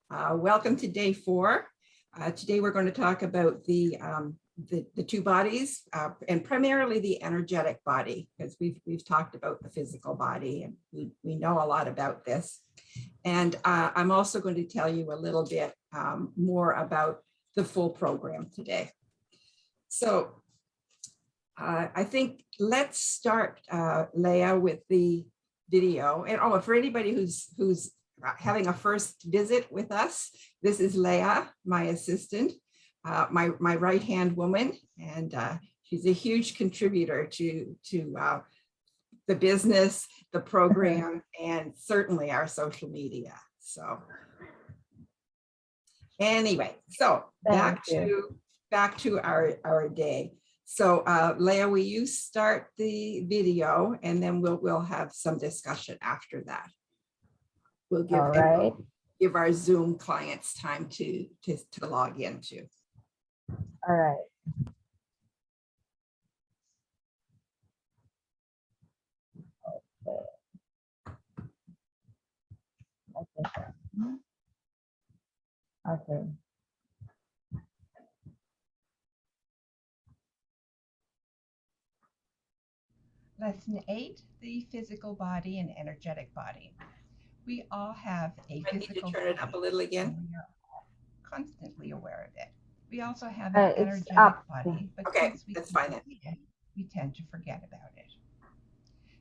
Welcome to day 4. Today we're going to talk about the two bodies and primarily the energetic body, because we've talked about the physical body and we know a lot about this. And I'm also going to tell you a little bit more about the full program today. So I think let's start, Leah, with the video. And for anybody who's having a first visit with us, this is Leah, my assistant, my right-hand woman, and she's a huge contributor to the business, the program, and certainly our social media. So anyway, so back to our day. So Leah, will you start the video, and then we'll have some discussion after that. We'll give our Zoom clients time to log into. All right. Okay. Lesson 8, the physical body and energetic body. We all have a physical body. I need to turn it up a little again. We are constantly aware of it. We also have an energetic body, but okay, since we that's fine. We tend to forget about it.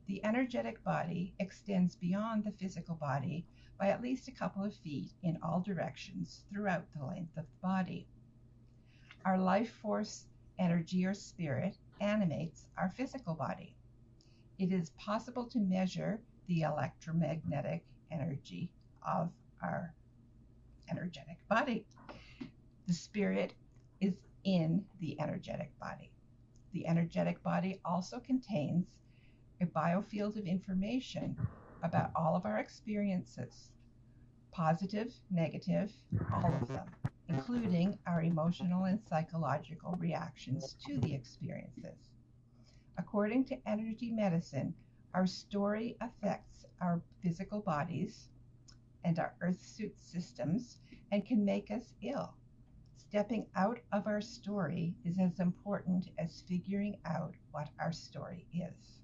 The energetic body extends beyond the physical body by at least a couple of feet in all directions throughout the length of the body. Our life force, energy, or spirit animates our physical body. It is possible to measure the electromagnetic energy of our energetic body. The spirit is in the energetic body. The energetic body also contains a biofield of information about all of our experiences, positive, negative, all of them, including our emotional and psychological reactions to the experiences. According to energy medicine, our story affects our physical bodies and our earth suit systems and can make us ill. Stepping out of our story is as important as figuring out what our story is.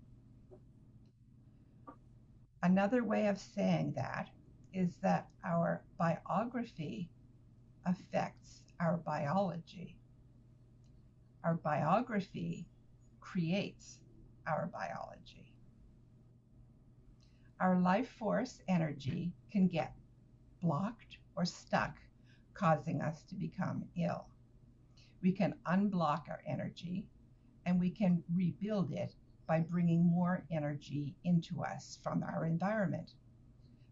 Another way of saying that is that our biography affects our biology. Our biography creates our biology. Our life force energy can get blocked or stuck, causing us to become ill. We can unblock our energy, and we can rebuild it by bringing more energy into us from our environment.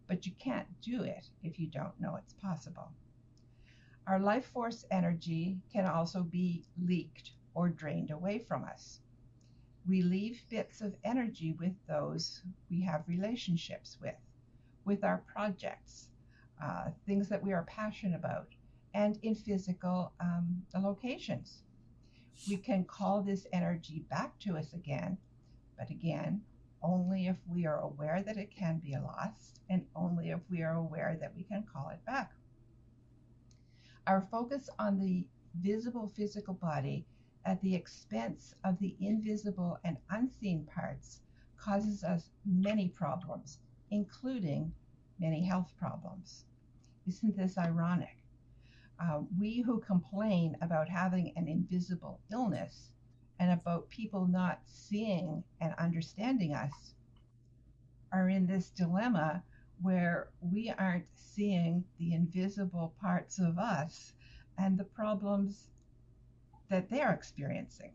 But you can't do it if you don't know it's possible. Our life force energy can also be leaked or drained away from us. We leave bits of energy with those we have relationships with our projects, things that we are passionate about, and in physical locations. We can call this energy back to us again, but again, only if we are aware that it can be lost, and only if we are aware that we can call it back. Our focus on the visible physical body at the expense of the invisible and unseen parts causes us many problems, including many health problems. Isn't this ironic? We who complain about having an invisible illness and about people not seeing and understanding us are in this dilemma where we aren't seeing the invisible parts of us and the problems that they're experiencing.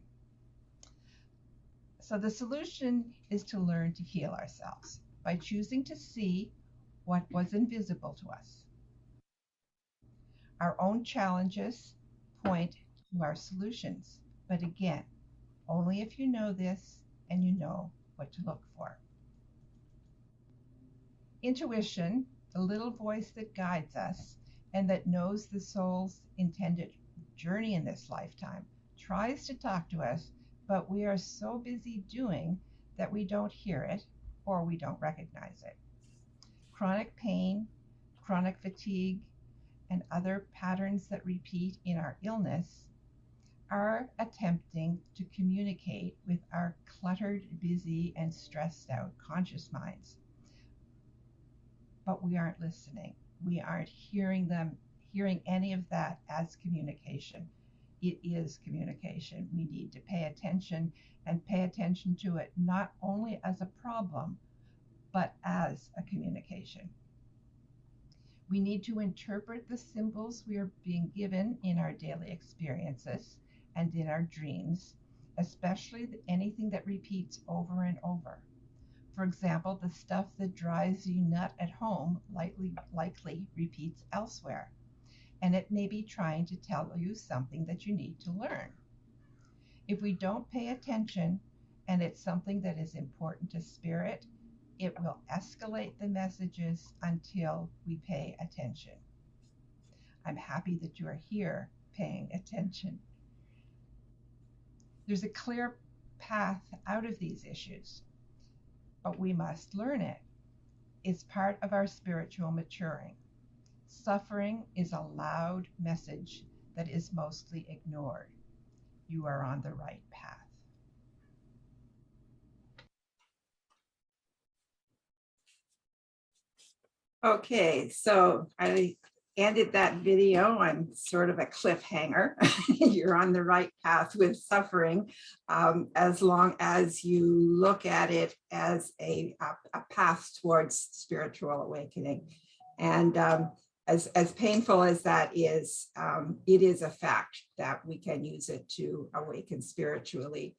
So the solution is to learn to heal ourselves by choosing to see what was invisible to us. Our own challenges point to our solutions, but again, only if you know this and you know what to look for. Intuition, the little voice that guides us and that knows the soul's intended journey in this lifetime, tries to talk to us, but we are so busy doing that we don't hear it or we don't recognize it. Chronic pain, chronic fatigue, and other patterns that repeat in our illness are attempting to communicate with our cluttered, busy, and stressed out conscious minds. But we aren't listening. We aren't hearing any of that as communication. It is communication. We need to pay attention and pay attention to it not only as a problem, but as a communication. We need to interpret the symbols we are being given in our daily experiences and in our dreams, especially anything that repeats over and over. For example, the stuff that drives you nut at home likely repeats elsewhere, and it may be trying to tell you something that you need to learn. If we don't pay attention, and it's something that is important to spirit, it will escalate the messages until we pay attention. I'm happy that you are here paying attention. There's a clear path out of these issues, but we must learn it. It's part of our spiritual maturing. Suffering is a loud message that is mostly ignored. You are on the right path. Okay, so I ended that video on sort of a cliffhanger. You're on the right path with suffering, as long as you look at it as a path towards spiritual awakening. And as painful as that is, it is a fact that we can use it to awaken spiritually.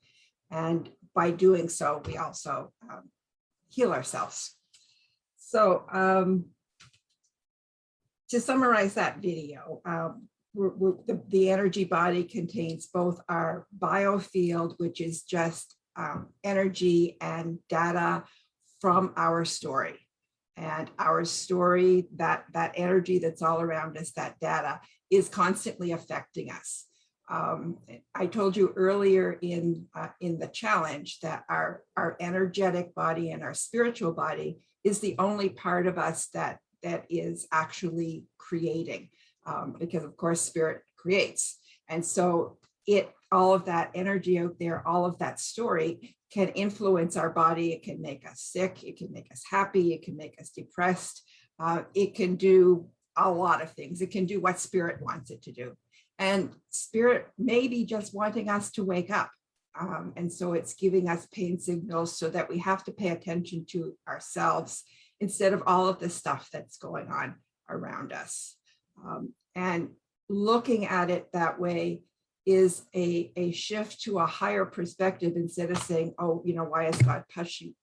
And by doing so, we also heal ourselves. So to summarize that video, the energy body contains both our biofield, which is just energy and data from our story. And our story, that energy that's all around us, that data, is constantly affecting us. I told you earlier in the challenge that our energetic body and our spiritual body is the only part of us that is actually creating, because of course spirit creates. And so all of that energy out there, all of that story can influence our body. It can make us sick, it can make us happy, it can make us depressed, it can do a lot of things. It can do what spirit wants it to do. And spirit may be just wanting us to wake up. And so it's giving us pain signals so that we have to pay attention to ourselves instead of all of the stuff that's going on around us. And looking at it that way is a shift to a higher perspective, instead of saying, oh, why is God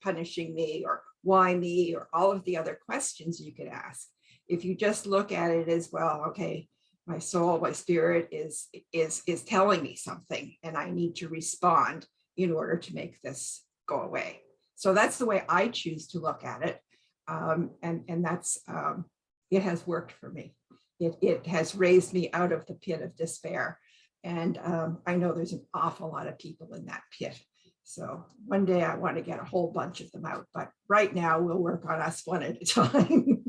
punishing me, or why me, or all of the other questions you could ask. If you just look at it as, well, okay, my soul, my spirit is telling me something, and I need to respond in order to make this go away. So that's the way I choose to look at it. And that's, it has worked for me. It has raised me out of the pit of despair. And I know there's an awful lot of people in that pit. So one day I want to get a whole bunch of them out, but right now we'll work on us one at a time.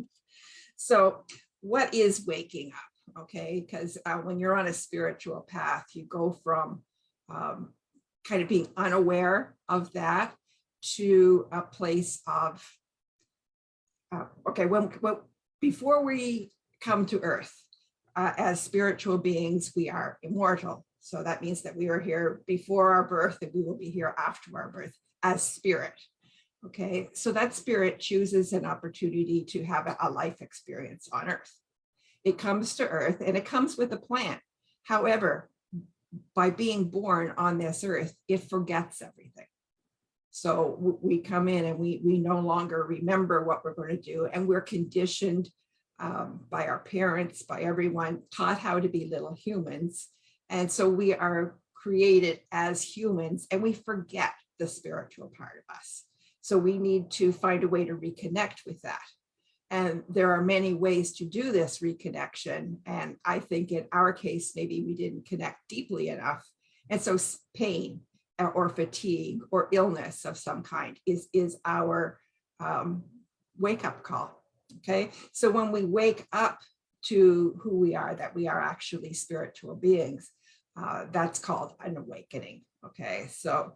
So what is waking up? Okay, because when you're on a spiritual path, you go from kind of being unaware of that to a place of, before we come to earth, as spiritual beings, we are immortal. So that means that we are here before our birth, and we will be here after our birth as spirit. Okay, so that spirit chooses an opportunity to have a life experience on earth. It comes to earth and it comes with a plan. However, by being born on this earth, it forgets everything. So we come in and we no longer remember what we're going to do, and we're conditioned by our parents, by everyone, taught how to be little humans. And so we are created as humans, and we forget the spiritual part of us. So we need to find a way to reconnect with that. And there are many ways to do this reconnection. And I think in our case, maybe we didn't connect deeply enough. And so pain or fatigue or illness of some kind is our wake-up call. Okay, so when we wake up to who we are, that we are actually spiritual beings, that's called an awakening. Okay, so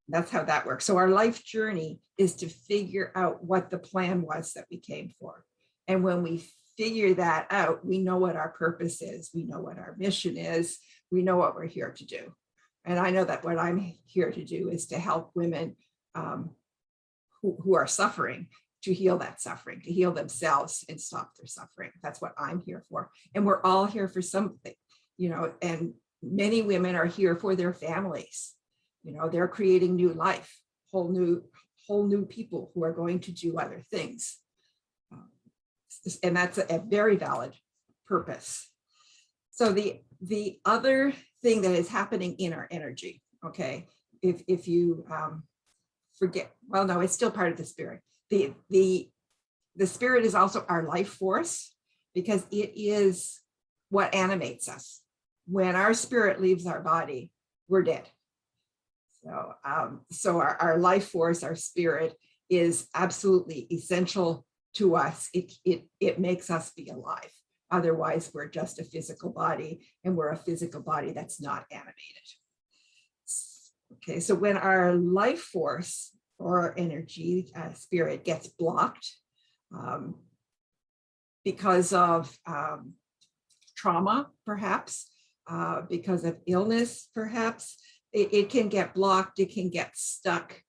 that's how that works. So our life journey is to figure out what the plan was that we came for. And when we figure that out, we know what our purpose is, we know what our mission is, we know what we're here to do. And I know that what I'm here to do is to help women who are suffering, to heal that suffering, to heal themselves and stop their suffering. That's what I'm here for. And we're all here for something, you know, and many women are here for their families. You know, they're creating new life, whole new people who are going to do other things. And that's a very valid purpose. So the other thing that is happening in our energy, okay, if you forget, well, no, it's still part of the spirit. The spirit is also our life force, because it is what animates us. When our spirit leaves our body, we're dead. So our life force, our spirit, is absolutely essential to us. It makes us be alive. Otherwise, we're just a physical body, and we're a physical body that's not animated. Okay, so when our life force or our energy, spirit, gets blocked because of trauma, perhaps, because of illness, perhaps, it can get blocked, it can get stuck.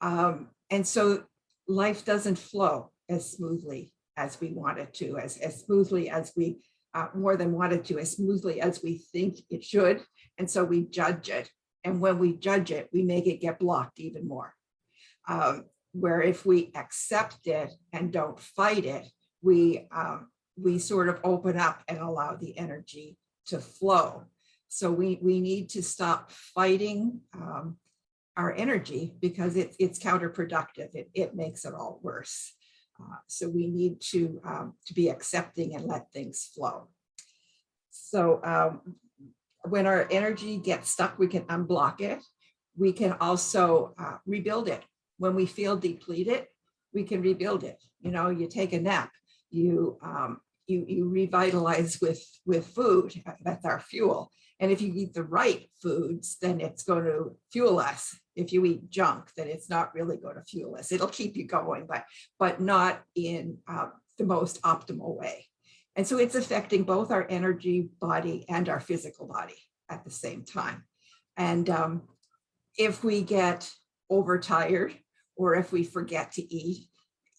And so life doesn't flow as smoothly as we want it to, as smoothly as we more than want it to, as smoothly as we think it should. And so we judge it. And when we judge it, we make it get blocked even more. Where if we accept it and don't fight it, we sort of open up and allow the energy to flow. So we need to stop fighting our energy, because it's counterproductive. It makes it all worse. So we need to be accepting and let things flow. So when our energy gets stuck, we can unblock it. We can also rebuild it. When we feel depleted, we can rebuild it. You know, you take a nap, you revitalize with food. That's our fuel. And if you eat the right foods, then it's going to fuel us. If you eat junk, then it's not really going to fuel us. It'll keep you going, but not in the most optimal way. And so it's affecting both our energy body and our physical body at the same time. And if we get overtired, or if we forget to eat,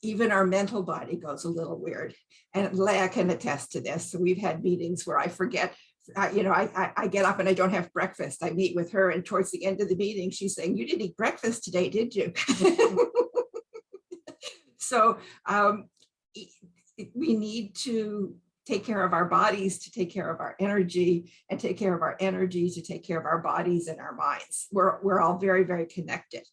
even our mental body goes a little weird. And Leah can attest to this. So we've had meetings where I forget, you know, I get up and I don't have breakfast. I meet with her, and towards the end of the meeting, she's saying, "You didn't eat breakfast today, did you?" So we need to take care of our bodies to take care of our energy, and take care of our energy to take care of our bodies and our minds. We're all very, very connected.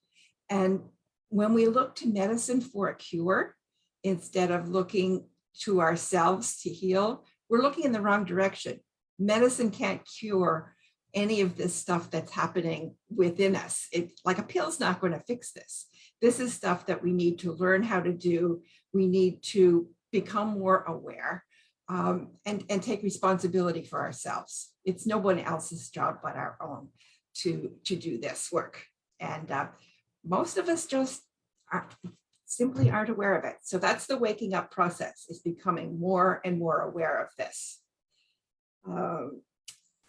And when we look to medicine for a cure, instead of looking to ourselves to heal, we're looking in the wrong direction. Medicine can't cure any of this stuff that's happening within us. Like a pill's not going to fix this. This is stuff that we need to learn how to do. We need to become more aware and take responsibility for ourselves. It's no one else's job but our own to do this work. And most of us just simply aren't aware of it. So that's the waking up process, is becoming more and more aware of this.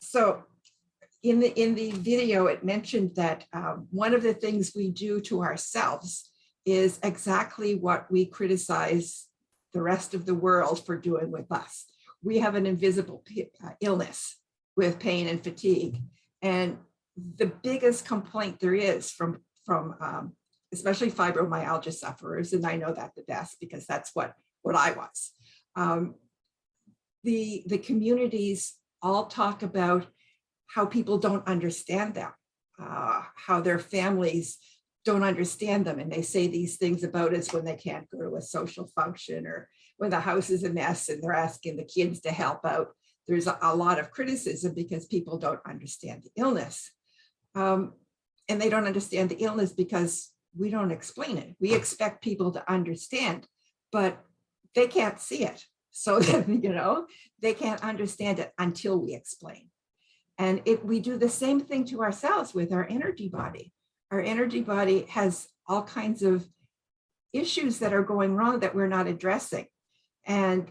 So in the video, it mentioned that one of the things we do to ourselves is exactly what we criticize the rest of the world for doing with us. We have an invisible illness with pain and fatigue. And the biggest complaint there is from especially fibromyalgia sufferers, and I know that the best because that's what I was. The communities all talk about how people don't understand them, how their families don't understand them. And they say these things about us when they can't go to a social function, or when the house is a mess and they're asking the kids to help out. There's a lot of criticism because people don't understand the illness. And they don't understand the illness because we don't explain it. We expect people to understand, but they can't see it. So that, they can't understand it until we explain. And we do the same thing to ourselves with our energy body. Our energy body has all kinds of issues that are going wrong that we're not addressing. And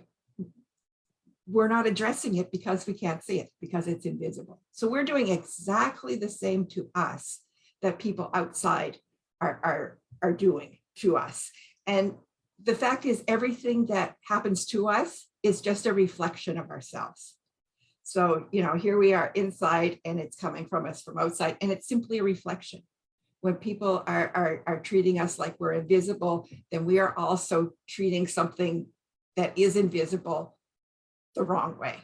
we're not addressing it because we can't see it, because it's invisible. So we're doing exactly the same to us that people outside are doing to us. And the fact is, everything that happens to us is just a reflection of ourselves. So, here we are inside and it's coming from us from outside, and it's simply a reflection. When people are treating us like we're invisible, then we are also treating something that is invisible the wrong way.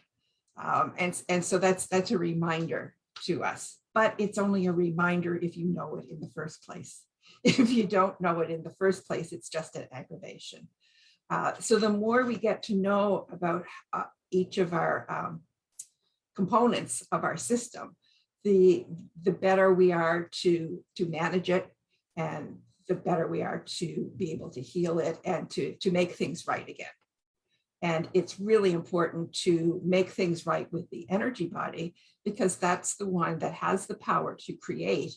And so that's a reminder to us, but it's only a reminder if you know it in the first place. If you don't know it in the first place, it's just an aggravation. So the more we get to know about each of our components of our system, the better we are to manage it, and the better we are to be able to heal it and to make things right again. And it's really important to make things right with the energy body, because that's the one that has the power to create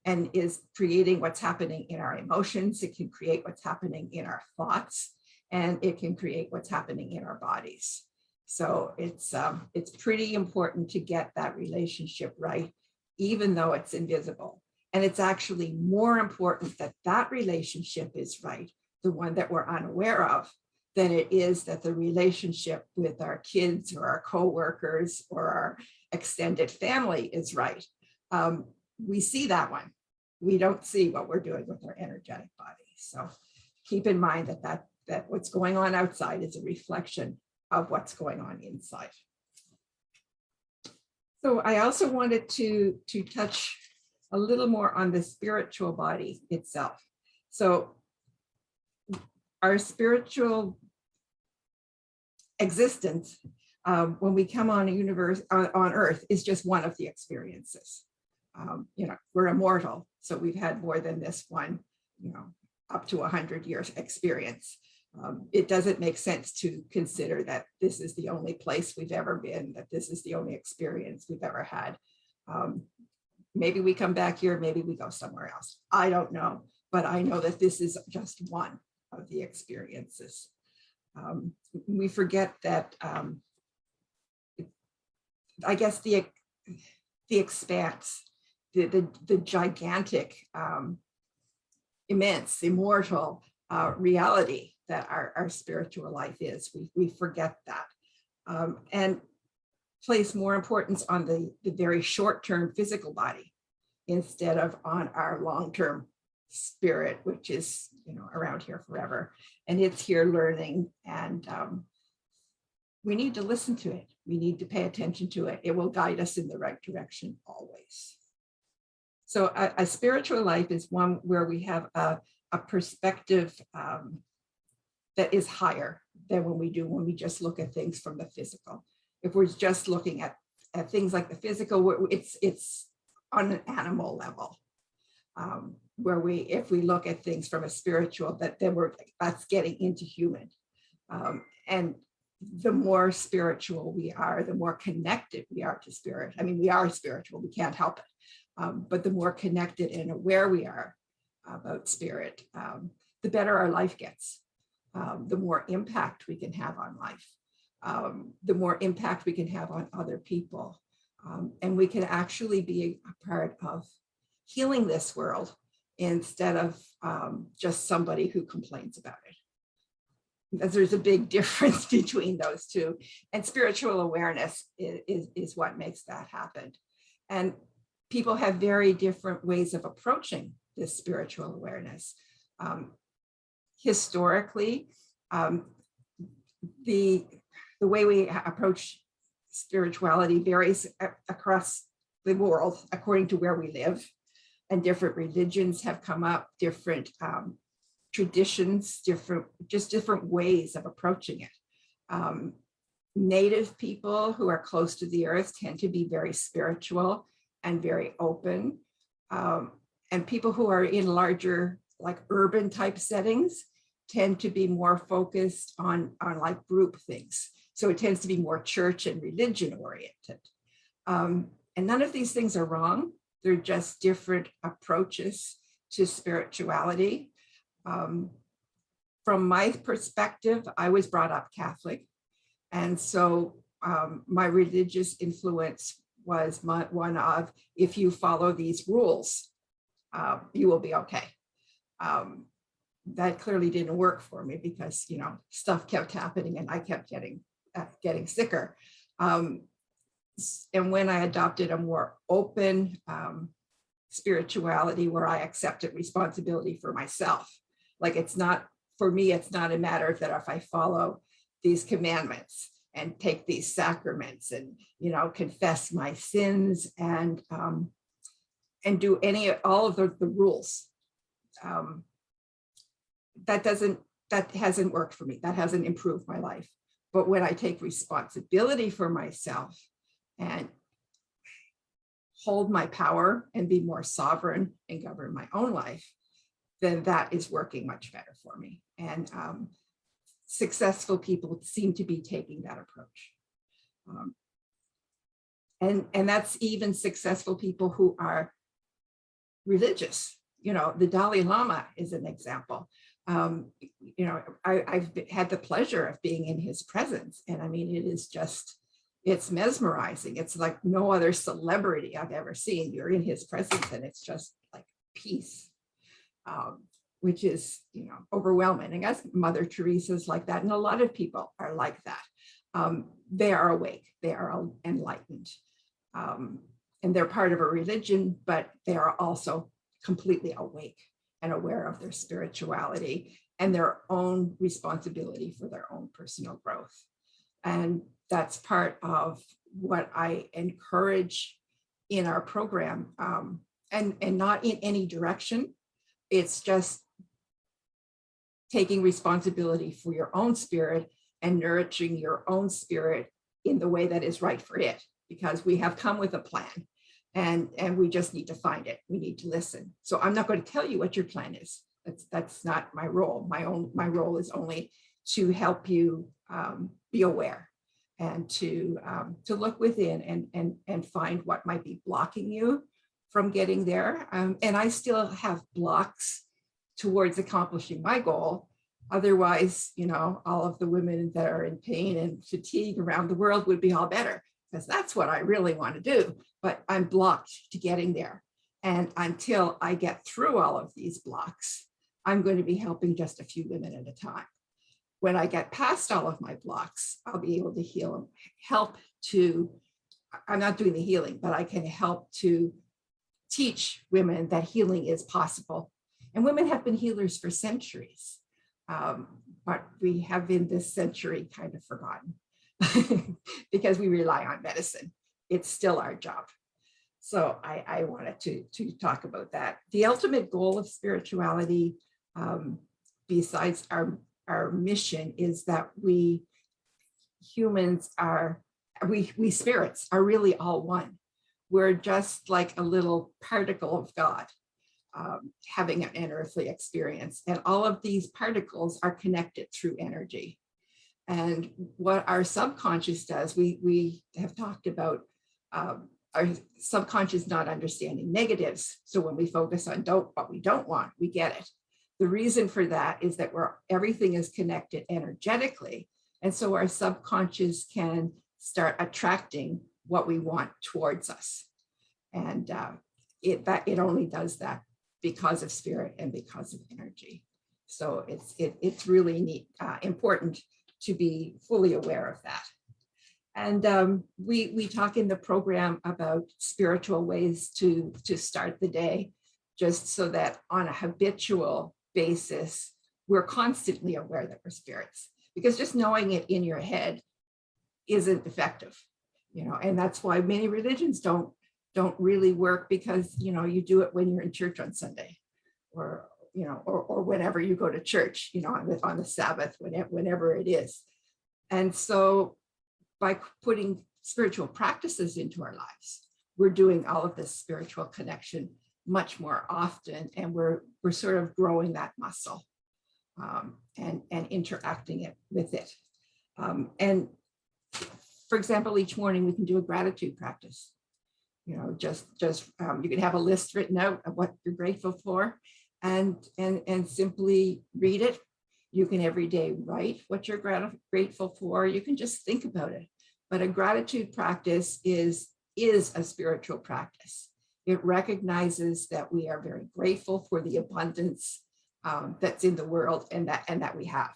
and is creating what's happening in our emotions. It can create what's happening in our thoughts, and it can create what's happening in our bodies. So it's pretty important to get that relationship right, even though it's invisible. And it's actually more important that that relationship is right, the one that we're unaware of, than it is that the relationship with our kids or our coworkers or our extended family is right. We see that one. We don't see what we're doing with our energetic body. So keep in mind that what's going on outside is a reflection of what's going on inside. So I also wanted to touch a little more on the spiritual body itself. So our spiritual existence, when we come on on Earth, is just one of the experiences. We're immortal, so we've had more than this one, up to 100 years experience. It doesn't make sense to consider that this is the only place we've ever been, that this is the only experience we've ever had. Maybe we come back here, maybe we go somewhere else. I don't know, but I know that this is just one of the experiences. We forget that, I guess the expanse, the gigantic, immense, immortal reality that our spiritual life is. We forget that, and place more importance on the very short-term physical body instead of on our long-term spirit, which is around here forever, and it's here learning, and we need to listen to it. We need to pay attention to it. It will guide us in the right direction always. So a spiritual life is one where we have a perspective that is higher than when we just look at things from the physical. If we're just looking at things like the physical, it's on an animal level. Where if we look at things from a spiritual, that's getting into human. And the more spiritual we are, the more connected we are to spirit. I mean, we are spiritual, we can't help it. But the more connected and aware we are about spirit, the better our life gets. The more impact we can have on life, the more impact we can have on other people. And we can actually be a part of healing this world instead of just somebody who complains about it. Because there's a big difference between those two. And spiritual awareness is what makes that happen. And people have very different ways of approaching this spiritual awareness. Historically, the way we approach spirituality varies across the world according to where we live, and different religions have come up, different traditions, different ways of approaching it. Native people who are close to the earth tend to be very spiritual and very open. And people who are in larger, like urban type settings, tend to be more focused on like group things. So it tends to be more church and religion oriented. And none of these things are wrong. They're just different approaches to spirituality. From my perspective, I was brought up Catholic. And so my religious influence was one of, if you follow these rules, you will be okay. That clearly didn't work for me because, you know, stuff kept happening and I kept getting sicker. And when I adopted a more open spirituality where I accepted responsibility for myself, like it's not, for me, it's not a matter that if I follow these commandments and take these sacraments and, you know, confess my sins and do all of the rules, that hasn't worked for me. That hasn't improved my life. But when I take responsibility for myself and hold my power and be more sovereign and govern my own life, then that is working much better for me. And successful people seem to be taking that approach. And that's even successful people who are religious. You know, the Dalai Lama is an example. You know, I've had the pleasure of being in his presence. And I mean, it is just, it's mesmerizing. It's like no other celebrity I've ever seen. You're in his presence and it's just like peace, which is, you know, overwhelming. I guess Mother Teresa's like that. And a lot of people are like that. They are awake, they are enlightened. And they're part of a religion, but they are also completely awake and aware of their spirituality and their own responsibility for their own personal growth. And that's part of what I encourage in our program, and not in any direction. It's just taking responsibility for your own spirit and nurturing your own spirit in the way that is right for it, because we have come with a plan and we just need to find it. We need to listen. So I'm not going to tell you what your plan is. That's not my role. My role is only to help you be aware and to look within and find what might be blocking you from getting there. And I still have blocks towards accomplishing my goal. Otherwise, you know, all of the women that are in pain and fatigue around the world would be all better, because that's what I really want to do. But I'm blocked to getting there. And until I get through all of these blocks, I'm going to be helping just a few women at a time. When I get past all of my blocks, I'll be able to help to, I'm not doing the healing, but I can help to teach women that healing is possible. And women have been healers for centuries, but we have in this century kind of forgotten because we rely on medicine. It's still our job. So I wanted to talk about that. The ultimate goal of spirituality, besides our mission, is that we humans we spirits are really all one. We're just like a little particle of God, having an earthly experience. And all of these particles are connected through energy. And what our subconscious does, we have talked about our subconscious not understanding negatives. So when we focus on what we don't want, we get it. The reason for that is that everything is connected energetically. And so our subconscious can start attracting what we want towards us. And it only does that because of spirit and because of energy. So it's really neat, important to be fully aware of that. And we talk in the program about spiritual ways to start the day, just so that on a habitual basis, we're constantly aware that we're spirits, because just knowing it in your head isn't effective, you know, and that's why many religions don't really work, because, you know, you do it when you're in church on Sunday, or, you know, or whenever you go to church, you know, on the Sabbath, whenever it is. And so by putting spiritual practices into our lives, we're doing all of this spiritual connection much more often, and we're sort of growing that muscle. and interacting with it. And for example, each morning we can do a gratitude practice. You know, you can have a list written out of what you're grateful for, and simply read it. You can every day write what you're grateful for. You can just think about it. But a gratitude practice is a spiritual practice. It recognizes that we are very grateful for the abundance that's in the world and that we have.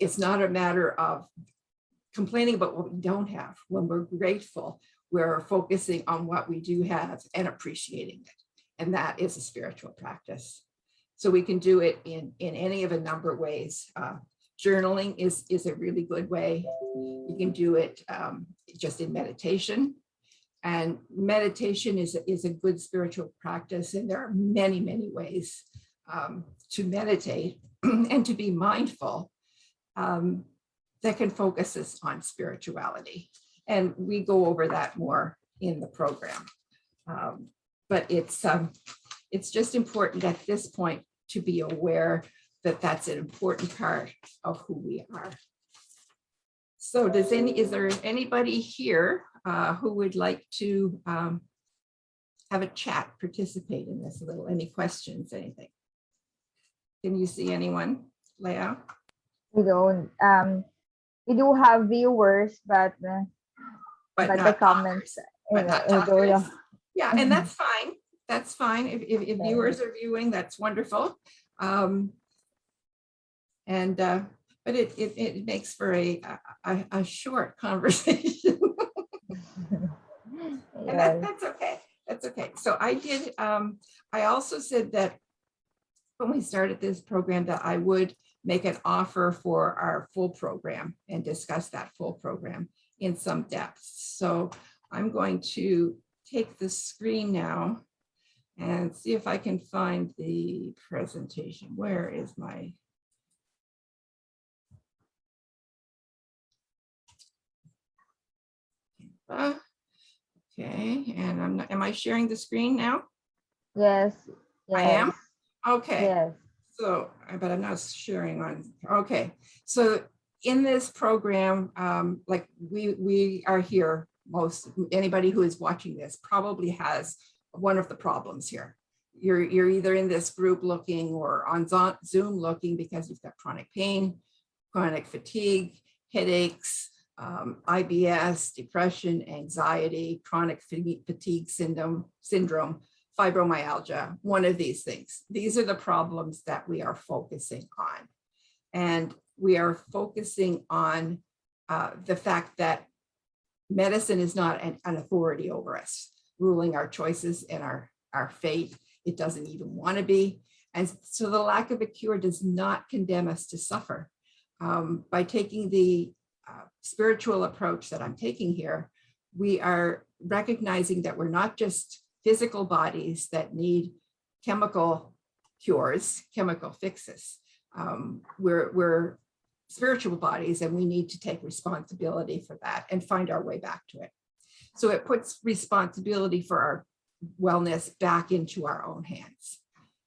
It's not a matter of complaining about what we don't have. When we're grateful, we're focusing on what we do have and appreciating it. And that is a spiritual practice. So we can do it in any of a number of ways. Journaling is a really good way. You can do it just in meditation. And meditation is a good spiritual practice. And there are many, many ways to meditate and to be mindful that can focus us on spirituality. And we go over that more in the program. But it's just important at this point to be aware that that's an important part of who we are. So is there anybody here who would like to have a chat, participate in this a little? Any questions, anything? Can you see anyone, Leah? We don't. We do have viewers, but But the not comments. but not talkers. Yeah, and that's fine. That's fine. If viewers are viewing, that's wonderful. But it makes for a short conversation. And that's okay. That's okay. So I also said that when we started this program that I would make an offer for our full program and discuss that full program in some depth. So I'm going to take the screen now and see if I can find the presentation. Where is my? Okay, and am I sharing the screen now? Yes. I am? Okay. Yes. So, but I'm not sharing on, okay. So in this program, like we are here, anybody who is watching this probably has one of the problems here. You're either in this group looking or on Zoom looking because you've got chronic pain, chronic fatigue, headaches, IBS, depression, anxiety, chronic fatigue syndrome, fibromyalgia, one of these things. These are the problems that we are focusing on. And we are focusing on the fact that medicine is not an authority over us, ruling our choices and our fate. It doesn't even want to be. And so the lack of a cure does not condemn us to suffer. By taking the spiritual approach that I'm taking here, we are recognizing that we're not just physical bodies that need chemical cures, chemical fixes. We're spiritual bodies, and we need to take responsibility for that and find our way back to it. So it puts responsibility for our wellness back into our own hands.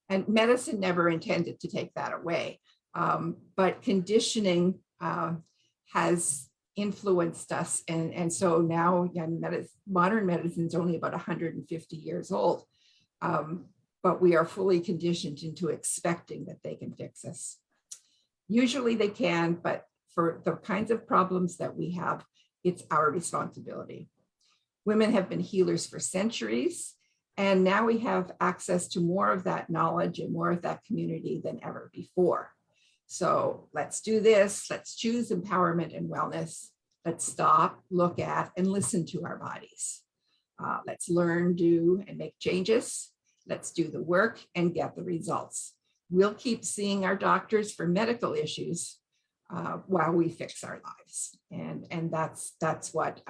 And medicine never intended to take that away. But conditioning has influenced us. And so now modern medicine is only about 150 years old. But we are fully conditioned into expecting that they can fix us. Usually they can, but for the kinds of problems that we have, it's our responsibility. Women have been healers for centuries, and now we have access to more of that knowledge and more of that community than ever before. So let's do this. Let's choose empowerment and wellness. Let's stop, look at, and listen to our bodies. Let's learn, do, and make changes. Let's do the work and get the results. We'll keep seeing our doctors for medical issues while we fix our lives. And that's what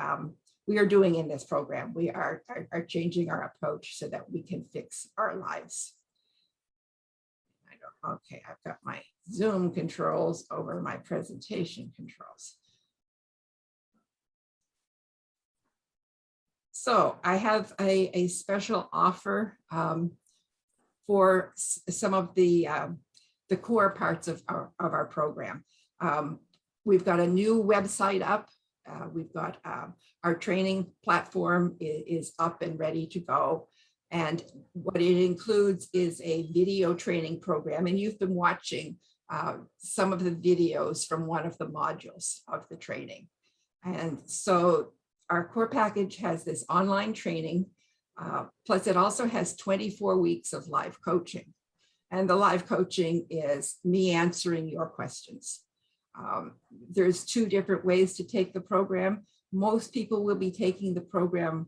we are doing in this program. We are changing our approach so that we can fix our lives. Okay, I've got my Zoom controls over my presentation controls. So I have a special offer for some of the the core parts of our program. We've got a new website up. We've got our training platform is up and ready to go. And what it includes is a video training program. And you've been watching some of the videos from one of the modules of the training. And so our core package has this online training, plus it also has 24 weeks of live coaching. And the live coaching is me answering your questions. There's two different ways to take the program. Most people will be taking the program,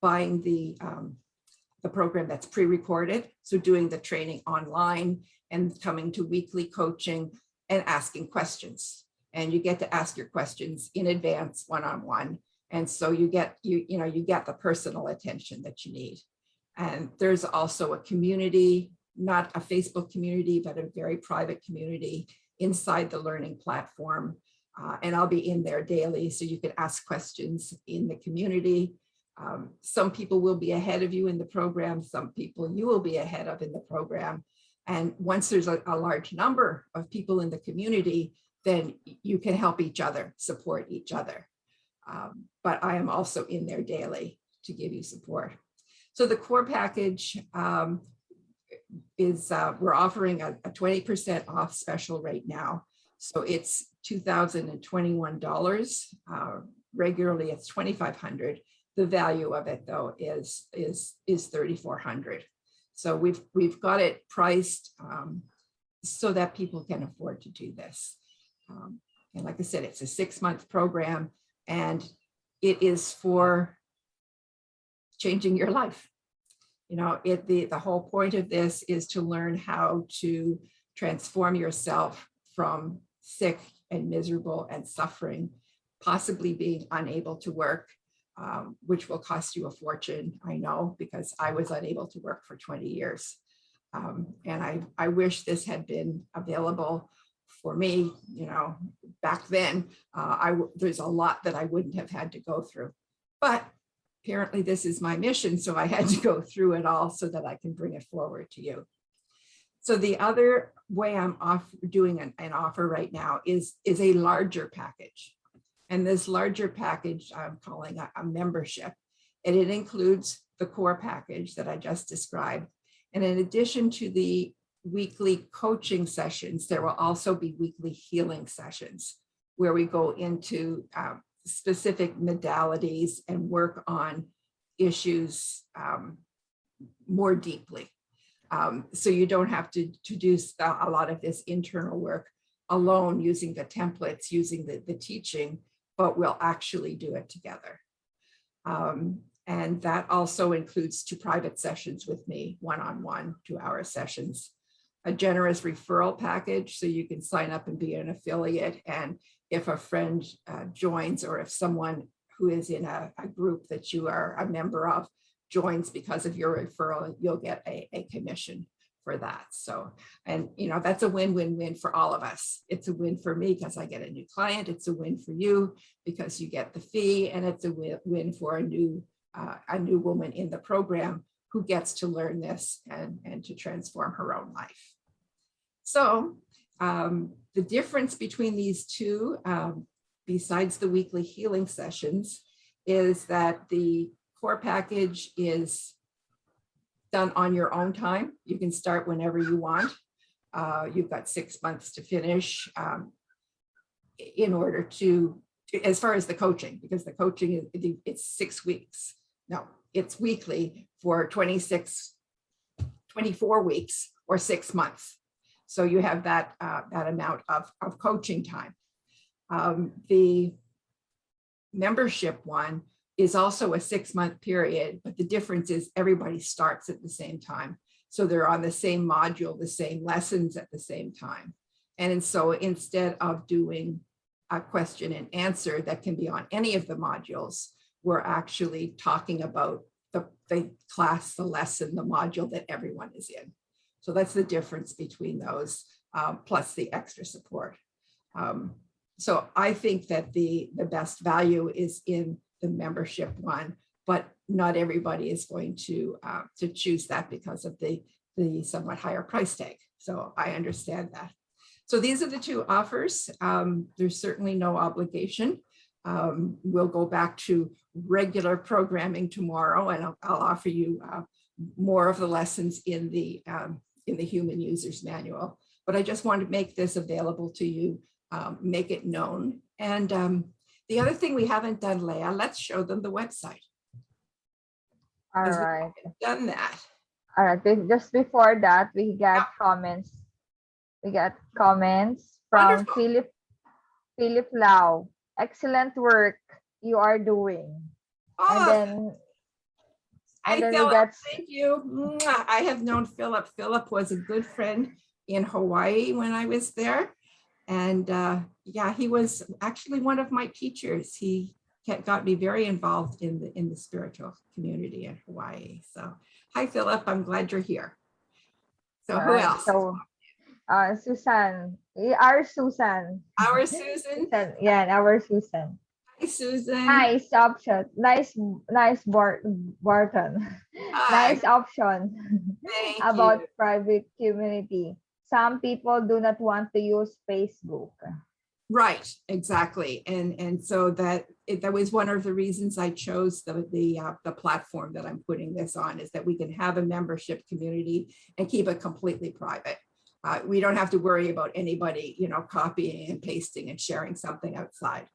buying the program that's pre-recorded. So doing the training online and coming to weekly coaching and asking questions. And you get to ask your questions in advance, one-on-one. And so you get the personal attention that you need. And there's also a community, not a Facebook community, but a very private community inside the learning platform. And I'll be in there daily, so you can ask questions in the community. Some people will be ahead of you in the program. Some people you will be ahead of in the program. And once there's a large number of people in the community, then you can help each other, support each other. But I am also in there daily to give you support. So the core package is we're offering a 20% off special right now. So it's $2,021. Regularly it's $2,500. The value of it though is $3,400. So we've got it priced so that people can afford to do this. And like I said, it's a 6-month program, and it is for changing your life. You know, the whole point of this is to learn how to transform yourself from sick and miserable and suffering, possibly being unable to work, which will cost you a fortune, I know, because I was unable to work for 20 years. And I wish this had been available for me, you know, back then. There's a lot that I wouldn't have had to go through, but apparently this is my mission, so I had to go through it all so that I can bring it forward to you. So the other way I'm doing an offer right now is a larger package. And this larger package I'm calling a membership. And it includes the core package that I just described. And in addition to the weekly coaching sessions, there will also be weekly healing sessions where we go into specific modalities and work on issues more deeply. So you don't have to do a lot of this internal work alone using the templates, using the teaching, but we'll actually do it together. And that also includes 2 private sessions with me, one-on-one, 2-hour sessions, a generous referral package, so you can sign up and be an affiliate. And if a friend joins, or if someone who is in a group that you are a member of joins because of your referral, you'll get a commission for that. So, and you know, that's a win-win-win for all of us. It's a win for me because I get a new client. It's a win for you because you get the fee, and it's a win for a new woman in the program who gets to learn this and to transform her own life. So the difference between these two, besides the weekly healing sessions, is that the core package is done on your own time. You can start whenever you want. You've got 6 months to finish in order to, as far as the coaching, because the coaching, it's 6 weeks. No, it's weekly for 24 weeks or 6 months. So you have that amount of coaching time. The membership one is also a 6-month period, but the difference is everybody starts at the same time. So they're on the same module, the same lessons at the same time. And so instead of doing a question and answer that can be on any of the modules, we're actually talking about the class, the lesson, the module that everyone is in. So that's the difference between those, plus the extra support. So I think that the best value is in the membership one, but not everybody is going to choose that because of the the somewhat higher price tag. So I understand that. So these are the two offers. There's certainly no obligation. We'll go back to regular programming tomorrow, and I'll offer you more of the lessons in the human users manual. But I just want to make this available to you, make it known. And the other thing we haven't done, Leah, let's show them the website. All 'Cause we right. haven't done that. All right. Just before that, we got comments. We got comments from Wonderful. Philip Lau. Excellent work you are doing. And Oh, then hi, we Philip. got Thank you. Mwah. I have known Philip. Philip was a good friend in Hawaii when I was there. And yeah, he was actually one of my teachers. He got me very involved in the spiritual community in Hawaii. So hi, Philip. I'm glad you're here. So who else? So Susan, our Susan. Our Susan. Yeah, our Susan. Hi, Susan. Nice option. Nice Barton. Hi. Nice option Thank about you. private community. Some people do not want to use Facebook. Right, exactly. And so that was one of the reasons I chose the platform that I'm putting this on, is that we can have a membership community and keep it completely private. We don't have to worry about anybody, copying and pasting and sharing something outside,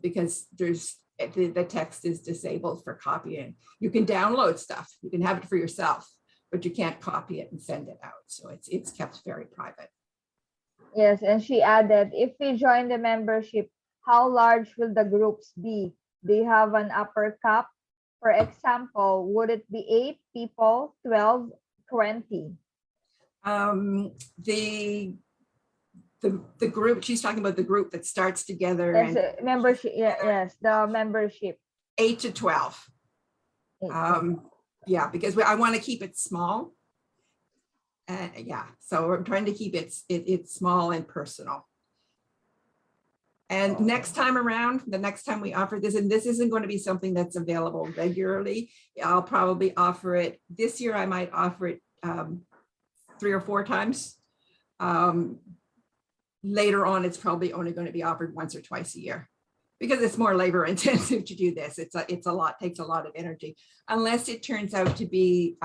because the text is disabled for copying. You can download stuff, you can have it for yourself, but you can't copy it and send it out. So it's kept very private. Yes, and she added, if we join the membership, how large will the groups be? Do you have an upper cap? For example, would it be 8 people, 12, 20? The group, she's talking about the group that starts together. Yes, and membership. Yes, the membership. 8 to 12. Yeah, because I want to keep it small. Yeah, so we're trying to keep it small and personal. And next time around, the next time we offer this, and this isn't going to be something that's available regularly, I'll probably offer it this year. I might offer it 3 or 4 times. Later on, it's probably only going to be offered once or twice a year, because it's more labor intensive to do this. It's a lot, takes a lot of energy, unless it turns out to be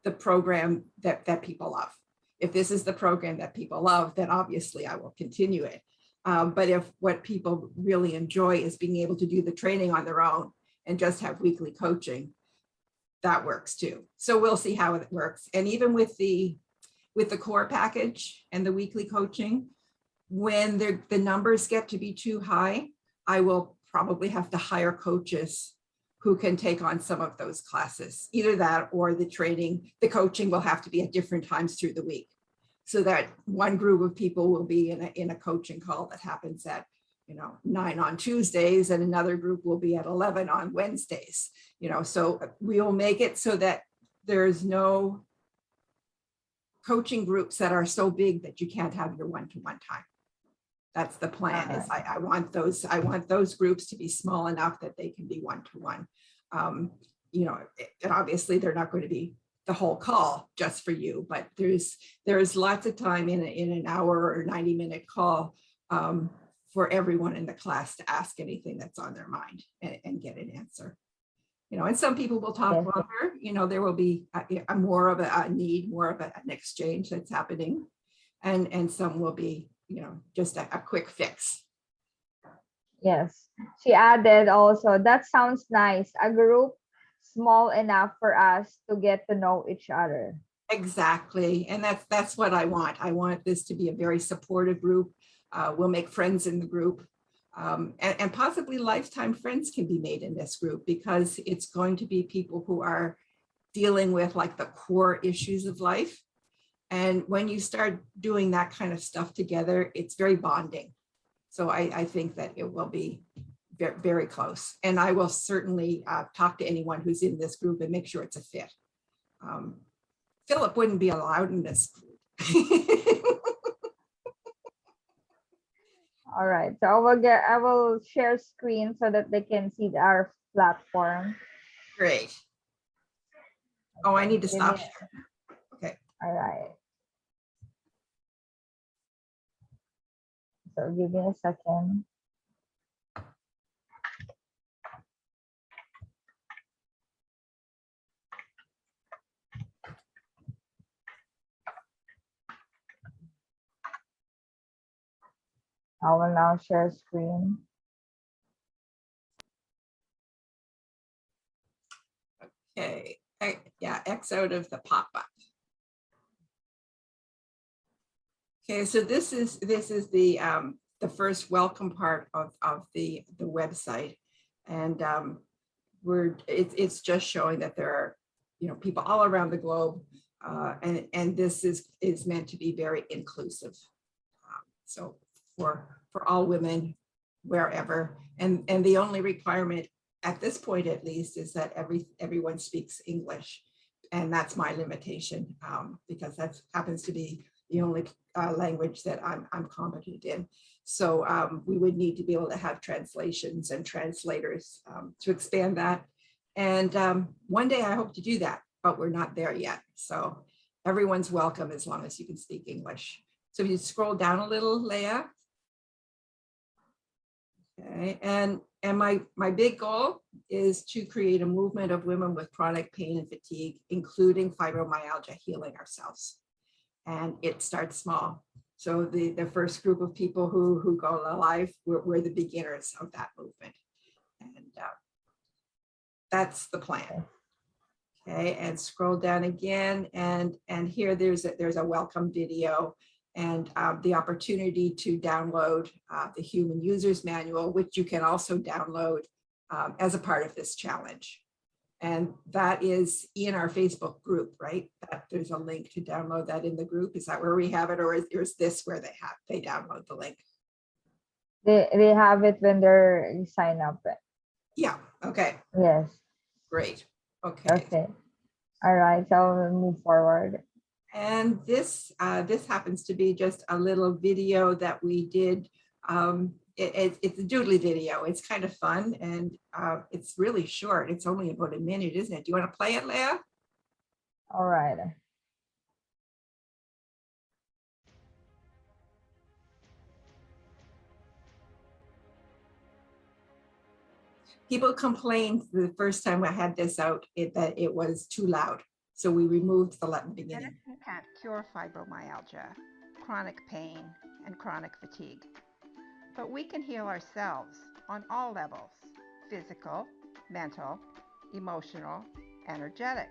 the program that people love. If this is the program that people love, then obviously I will continue it. But if what people really enjoy is being able to do the training on their own and just have weekly coaching, that works too. So we'll see how it works. And even with the core package and the weekly coaching, when the numbers get to be too high, I will probably have to hire coaches who can take on some of those classes. Either that or the training, the coaching will have to be at different times through the week, so that one group of people will be in a coaching call that happens at 9 on Tuesdays, and another group will be at 11 on Wednesdays. So we will make it so that there's no coaching groups that are so big that you can't have your one-to-one time. That's the plan. Is I want those groups to be small enough that they can be one-to-one. And obviously they're not going to be the whole call just for you, but there's lots of time in an hour or 90-minute call for everyone in the class to ask anything that's on their mind and get an answer. And some people will talk longer. There will be more of a need, more of an exchange that's happening, and some will be just a quick fix. Yes, she added also, that sounds nice. A group small enough for us to get to know each other. Exactly. And that's what I want. I want this to be a very supportive group. We'll make friends in the group. And possibly lifetime friends can be made in this group, because it's going to be people who are dealing with like the core issues of life. And when you start doing that kind of stuff together, it's very bonding. So I think that it will be very, very close. And I will certainly talk to anyone who's in this group and make sure it's a fit. Philip wouldn't be allowed in this group. All right, so I will share screen so that they can see our platform. Great. Oh, I need to stop. Okay. All right. So give me a second. I will now share screen. Okay, yeah, X out of the pop-up. Okay, so this is the first welcome part of the website, and it's just showing that there are, you know, people all around the globe, and this is meant to be very inclusive. So for all women, wherever, and the only requirement at this point, at least, is that everyone speaks English, and that's my limitation, because that happens to be the only language that I'm competent in. So we would need to be able to have translations and translators to expand that. And one day I hope to do that, but we're not there yet. So everyone's welcome as long as you can speak English. So if you scroll down a little, Leah. Okay, and my big goal is to create a movement of women with chronic pain and fatigue, including fibromyalgia, healing ourselves. And it starts small. So the first group of people who go live, we're the beginners of that movement. And that's the plan. Okay, and scroll down again, and here there's a welcome video, and the opportunity to download the Human Users Manual, which you can also download as a part of this challenge. And that is in our Facebook group, right? There's a link to download that in the group. Is that where we have it, or is this where they download the link? They have it when they're sign up. Yeah. Okay. Yes. Great. Okay. Okay. All right. So we'll move forward. And this happens to be just a little video that we did. It's a doodly video. It's kind of fun, and it's really short. It's only about a minute, isn't it? Do you want to play it, Leah? All right. People complained the first time I had this out that it was too loud. So we removed the beginning. Medicine can't cure fibromyalgia, chronic pain, and chronic fatigue. But we can heal ourselves on all levels: physical, mental, emotional, energetic.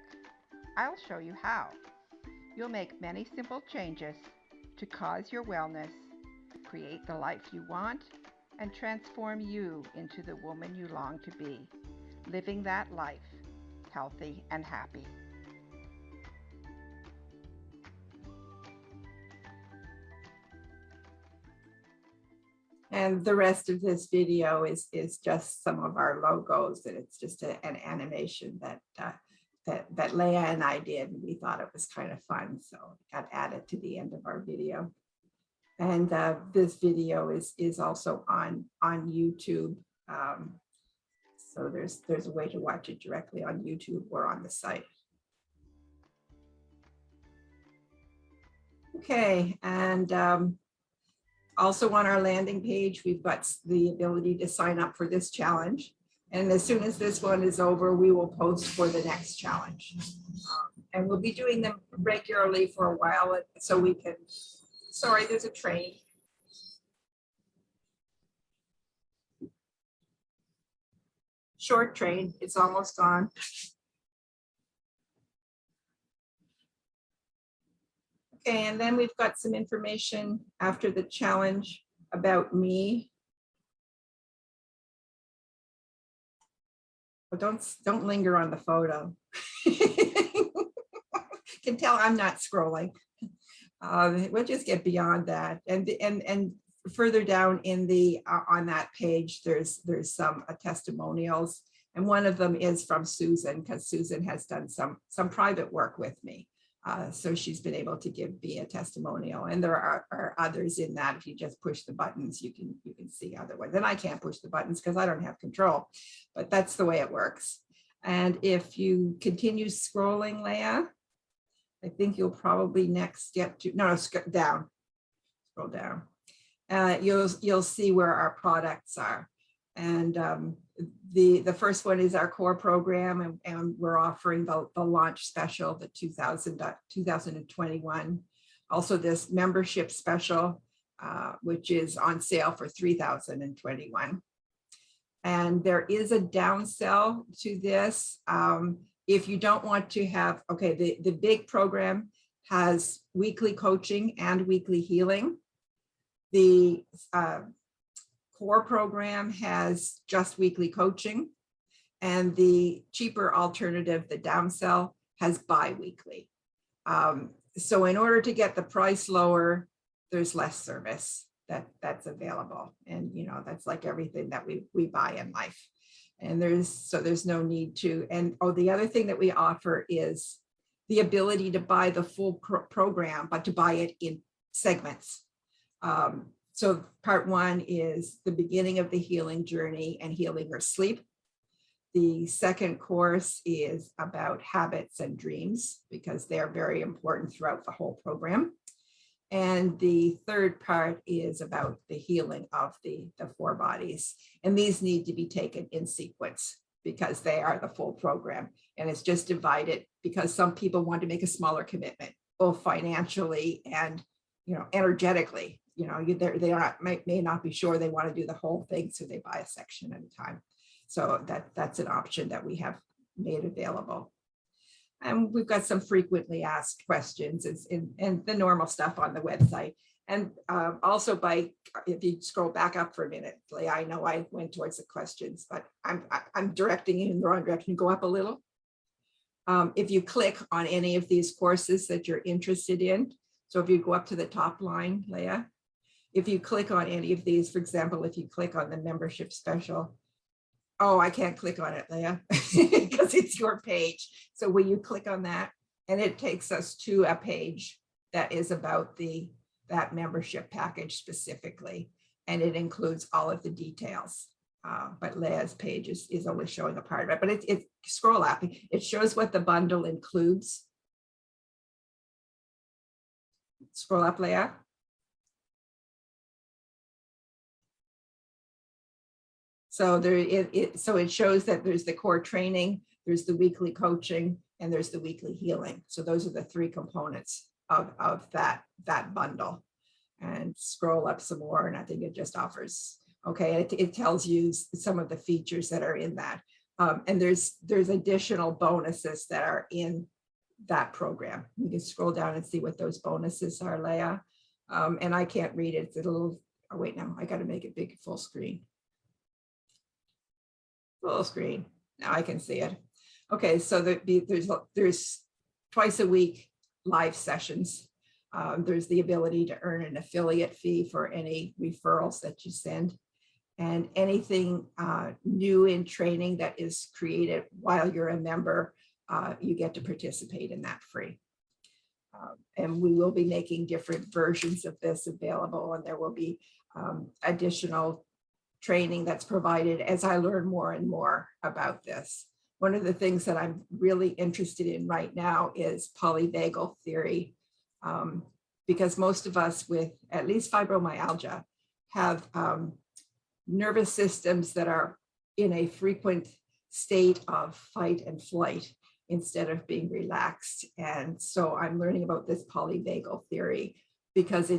I'll show you how. You'll make many simple changes to cause your wellness, create the life you want, and transform you into the woman you long to be, living that life, healthy and happy. And the rest of this video is just some of our logos, and it's just an animation that Leah and I did, and we thought it was kind of fun, so it got added to the end of our video. And this video is also on YouTube. So there's a way to watch it directly on YouTube or on the site. Okay, and also on our landing page, we've got the ability to sign up for this challenge. And as soon as this one is over, we will post for the next challenge. And we'll be doing them regularly for a while, so we can, sorry, there's a train. Short train, it's almost gone. Okay, and then we've got some information after the challenge about me. But don't linger on the photo. Can tell I'm not scrolling. We'll just get beyond that, and further down in the on that page, there's some testimonials, and one of them is from Susan, because Susan has done some private work with me. So she's been able to give me a testimonial, and there are others in that. If you just push the buttons, you can see other ones. And I can't push the buttons because I don't have control, but that's the way it works. And if you continue scrolling, Leah, I think you'll probably next get to, no, down, scroll down. You'll see where our products are. And the first one is our core program, and we're offering the launch special, the 2021. Also this membership special, which is on sale for 3021. And there is a downsell to this. If you don't want to have, okay, the big program has weekly coaching and weekly healing. The core program has just weekly coaching, and the cheaper alternative, the downsell, has bi-weekly. So in order to get the price lower, there's less service that's available. And that's like everything that we buy in life. And there's no need to. And the other thing that we offer is the ability to buy the full program, but to buy it in segments. So part one is the beginning of the healing journey and healing your sleep. The second course is about habits and dreams, because they're very important throughout the whole program. And the third part is about the healing of the 4 bodies. And these need to be taken in sequence because they are the full program. And it's just divided because some people want to make a smaller commitment, both financially and energetically. They may not be sure they want to do the whole thing, so they buy a section at a time. So that's an option that we have made available. And we've got some frequently asked questions and the normal stuff on the website. And also if you scroll back up for a minute, Leah, I know I went towards the questions, but I'm directing you in the wrong direction. Go up a little. If you click on any of these courses that you're interested in, so if you go up to the top line, Leah, if you click on any of these, for example, if you click on the membership special, oh, I can't click on it, Leah, because it's your page. So will you click on that? And it takes us to a page that is about that membership package specifically. And it includes all of the details. But Leah's page is only showing a part of it. But it scroll up. It shows what the bundle includes. Scroll up, Leah. So it shows that there's the core training, there's the weekly coaching, and there's the weekly healing. So those are the 3 components of that bundle. And scroll up some more, and I think it just offers, okay, it tells you some of the features that are in that. And there's additional bonuses that are in that program. You can scroll down and see what those bonuses are, Leah. And I can't read it. It's a little, oh wait, no, I got to make it big, full screen. Full screen. Now I can see it. Okay, so there's twice a week live sessions. There's the ability to earn an affiliate fee for any referrals that you send, and anything new in training that is created while you're a member, you get to participate in that free. And we will be making different versions of this available, and there will be additional training that's provided as I learn more and more about this. One of the things that I'm really interested in right now is polyvagal theory, because most of us with at least fibromyalgia have nervous systems that are in a frequent state of fight and flight instead of being relaxed. And so I'm learning about this polyvagal theory because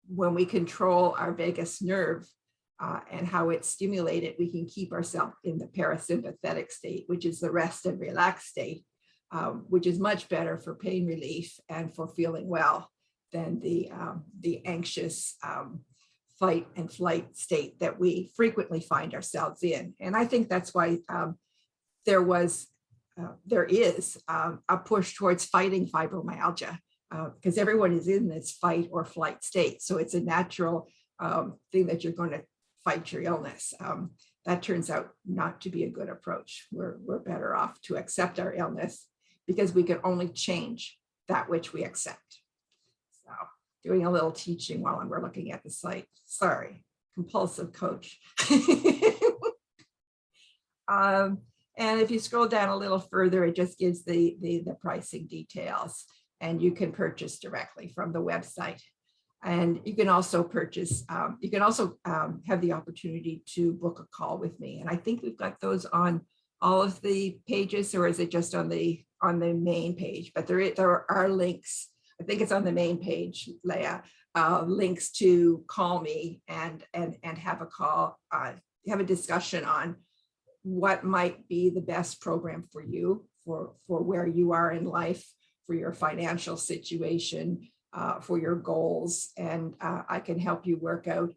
when we control our vagus nerve, and how it's stimulated, we can keep ourselves in the parasympathetic state, which is the rest and relaxed state, which is much better for pain relief and for feeling well than the anxious fight and flight state that we frequently find ourselves in. And I think that's why there is a push towards fighting fibromyalgia, because everyone is in this fight or flight state. So it's a natural thing that you're going to fight your illness. That turns out not to be a good approach. We're better off to accept our illness because we can only change that which we accept. So doing a little teaching while we're looking at the site. Sorry, compulsive coach. And if you scroll down a little further, it just gives the pricing details, and you can purchase directly from the website. And you can also purchase, have the opportunity to book a call with me. And I think we've got those on all of the pages, or is it just on the main page? But there are links. I think it's on the main page, Leah, links to call me and have a call, have a discussion on what might be the best program for you, for where you are in life, for your financial situation, for your goals. And I can help you work out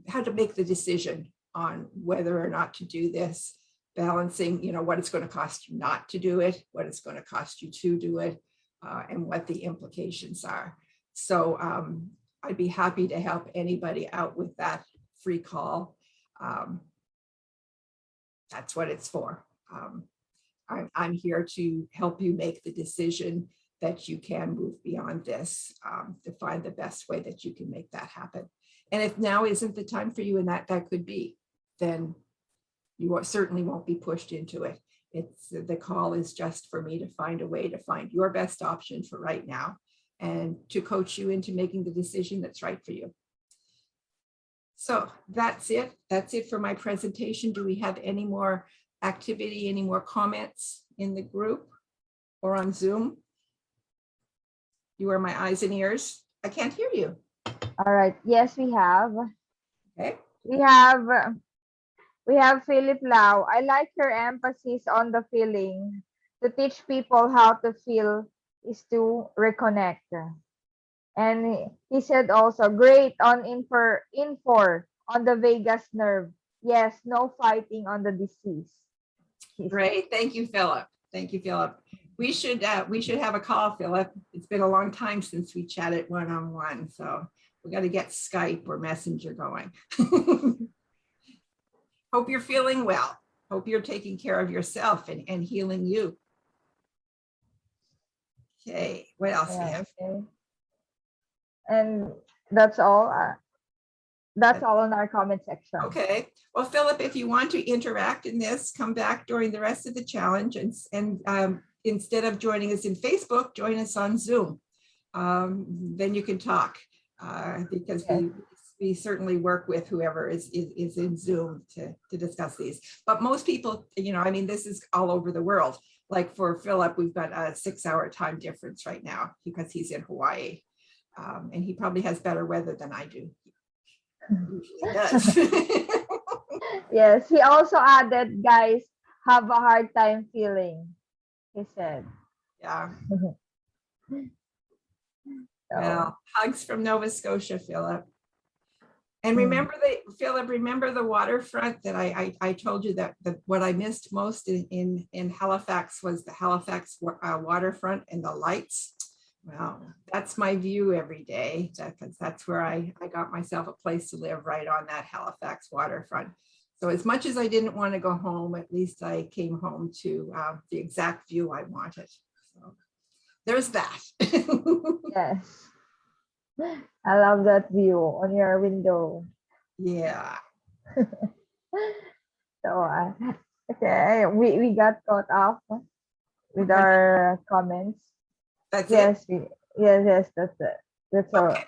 how to make the decision on whether or not to do this, balancing, what it's going to cost you not to do it, what it's going to cost you to do it, and what the implications are. So I'd be happy to help anybody out with that free call. That's what it's for. I'm here to help you make the decision that you can move beyond this, to find the best way that you can make that happen. And if now isn't the time for you, and that could be, then you certainly won't be pushed into it. The call is just for me to find a way to find your best option for right now, and to coach you into making the decision that's right for you. So that's it. That's it for my presentation. Do we have any more activity, any more comments in the group or on Zoom? You are my eyes and ears. I can't hear you. All right. Yes, we have. Okay. We have Philip Lau. I like your emphasis on the feeling. To teach people how to feel is to reconnect. And he said also, great on infor on the vagus nerve. Yes, no fighting on the disease. Great. Thank you, Philip. Thank you, Philip. We should have a call, Philip. It's been a long time since we chatted one-on-one, so we got to get Skype or Messenger going. Hope you're feeling well. Hope you're taking care of yourself and healing you. Okay, what else we have? Okay. And that's all. That's all in our comment section. Okay. Well, Philip, if you want to interact in this, come back during the rest of the challenge, and instead of joining us in Facebook, join us on Zoom. Then you can talk, because we certainly work with whoever is in Zoom to discuss these. But most people, this is all over the world. Like for Philip, we've got a 6-hour time difference right now because he's in Hawaii. And he probably has better weather than I do. Usually does. Yes, he also added, guys have a hard time feeling, he said. Yeah. So, Well, hugs from Nova Scotia, Philip. And remember, Philip, remember the waterfront that I told you that what I missed most in Halifax was the Halifax waterfront and the lights. Well, that's my view every day, because that's where I got myself a place to live, right on that Halifax waterfront. So as much as I didn't want to go home, at least I came home to the exact view I wanted. So there's that. yes. I love that view on your window. Yeah. So, okay, we got caught off with our comments. That's yes, it. Yes, that's it. That's all. Okay.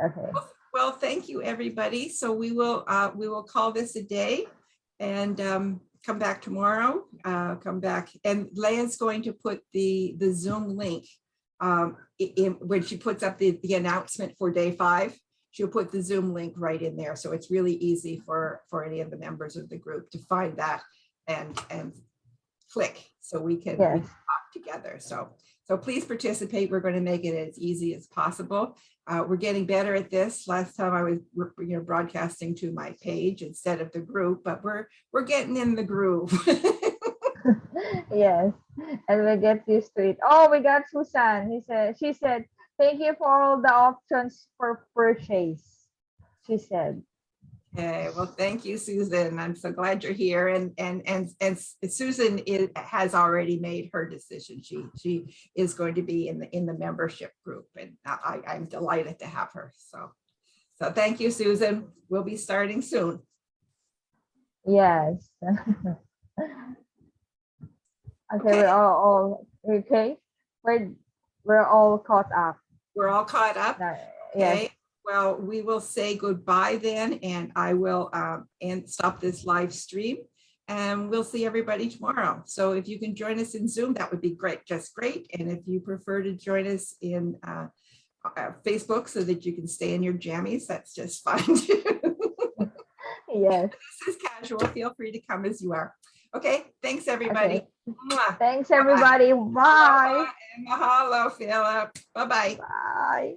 Okay. Well, thank you, everybody. So we will call this a day, and come back tomorrow. Come back, and Leah's going to put the Zoom link when she puts up the announcement for day 5. She'll put the Zoom link right in there, so it's really easy for any of the members of the group to find that and click, so we can talk together. So please participate. We're going to make it as easy as possible. We're getting better at this. Last time I was broadcasting to my page instead of the group, but we're getting in the groove. Yes, and we get used to it. Oh, we got Susan. She said, thank you for all the options for purchase, she said. Okay, well, thank you, Susan. I'm so glad you're here. And Susan has already made her decision. She is going to be in the membership group, and I'm delighted to have her. So thank you, Susan. We'll be starting soon. Yes. Okay, Okay. we're all okay. We're all caught up. We're all caught up. Yes. Okay. Well, we will say goodbye then, and I will and stop this live stream, and we'll see everybody tomorrow. So if you can join us in Zoom, that would be great, just great. And if you prefer to join us in Facebook so that you can stay in your jammies, that's just fine too. Yes. This is casual. Feel free to come as you are. Okay. Thanks, everybody. Okay. Mwah. Thanks, everybody. Bye. And mahalo, Philip. Bye-bye. Bye.